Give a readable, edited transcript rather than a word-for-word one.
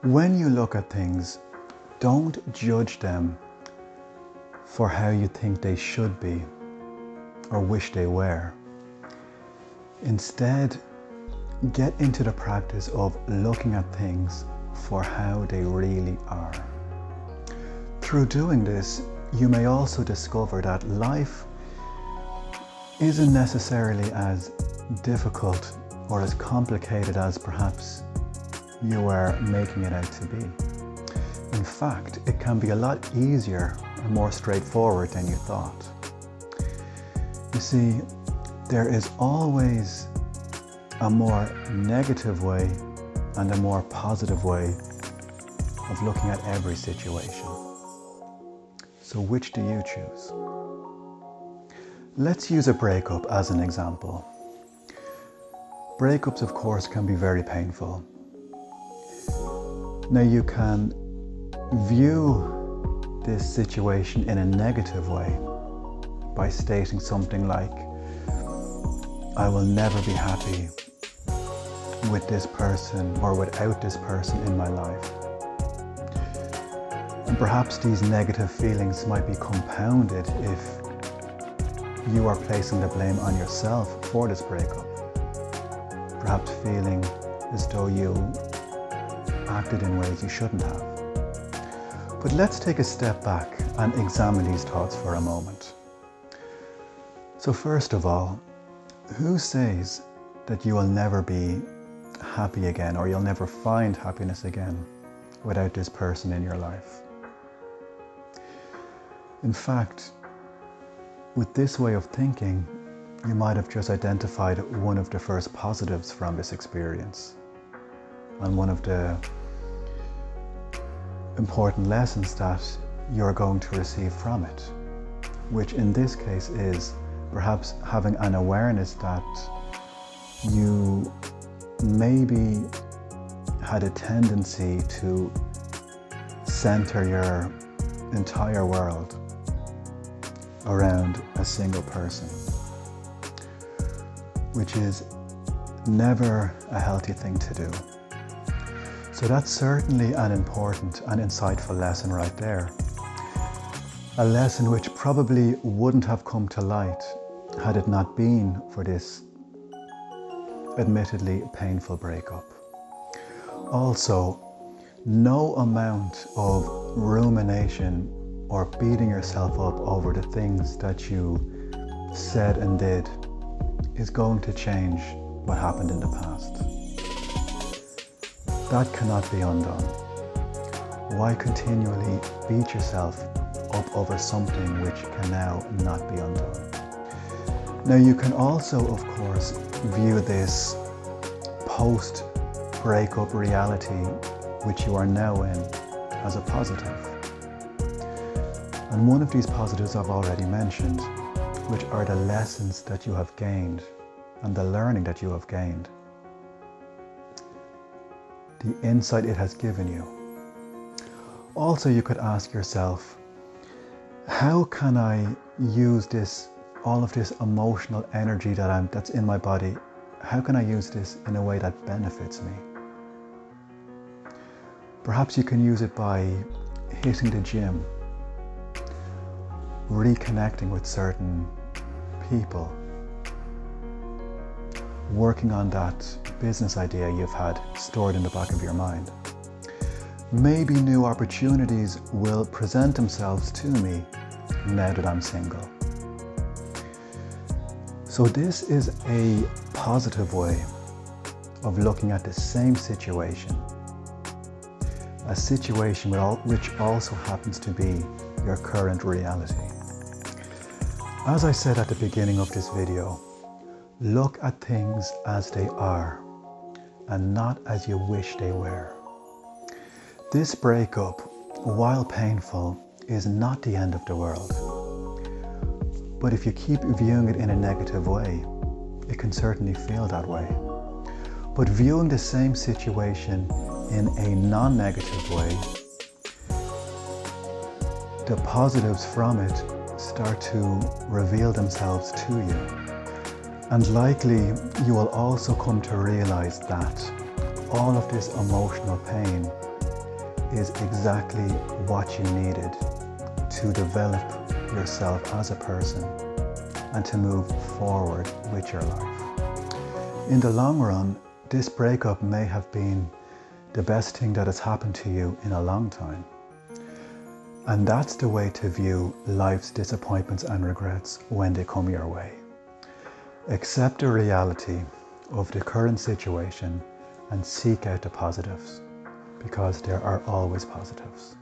When you look at things, don't judge them for how you think they should be or wish they were. Instead, get into the practice of looking at things for how they really are. Through doing this, you may also discover that life isn't necessarily as difficult or as complicated as perhaps you are making it out to be. In fact, it can be a lot easier and more straightforward than you thought. You see, there is always a more negative way and a more positive way of looking at every situation. So which do you choose? Let's use a breakup as an example. Breakups, of course, can be very painful. Now you can view this situation in a negative way by stating something like, I will never be happy with this person or without this person in my life. And perhaps these negative feelings might be compounded if you are placing the blame on yourself for this breakup. Perhaps feeling as though you acted in ways you shouldn't have. But let's take a step back and examine these thoughts for a moment. So first of all, who says that you will never be happy again or you'll never find happiness again without this person in your life? In fact, with this way of thinking, you might have just identified one of the first positives from this experience and one of the important lessons that you're going to receive from it, which in this case is perhaps having an awareness that you maybe had a tendency to center your entire world around a single person, which is never a healthy thing to do. So that's certainly an important and insightful lesson right there. A lesson which probably wouldn't have come to light had it not been for this admittedly painful breakup. Also, no amount of rumination or beating yourself up over the things that you said and did is going to change what happened in the past. That cannot be undone. Why continually beat yourself up over something which can now not be undone? Now you can also, of course, view this post-breakup reality which you are now in as a positive. And one of these positives I've already mentioned, which are the lessons that you have gained and the learning that you have gained. The insight it has given you. Also, you could ask yourself, how can I use all of this emotional energy that's in my body, how can I use this in a way that benefits me? Perhaps you can use it by hitting the gym, reconnecting with certain people, working on that business idea you've had stored in the back of your mind. Maybe new opportunities will present themselves to me now that I'm single. So this is a positive way of looking at the same situation, a situation which also happens to be your current reality. As I said at the beginning of this video, look at things as they are and not as you wish they were. This breakup, while painful, is not the end of the world. But if you keep viewing it in a negative way, it can certainly feel that way. But viewing the same situation in a non-negative way, the positives from it start to reveal themselves to you. And likely you will also come to realize that all of this emotional pain is exactly what you needed to develop yourself as a person and to move forward with your life. In the long run, this breakup may have been the best thing that has happened to you in a long time. And that's the way to view life's disappointments and regrets when they come your way. Accept the reality of the current situation and seek out the positives, because there are always positives.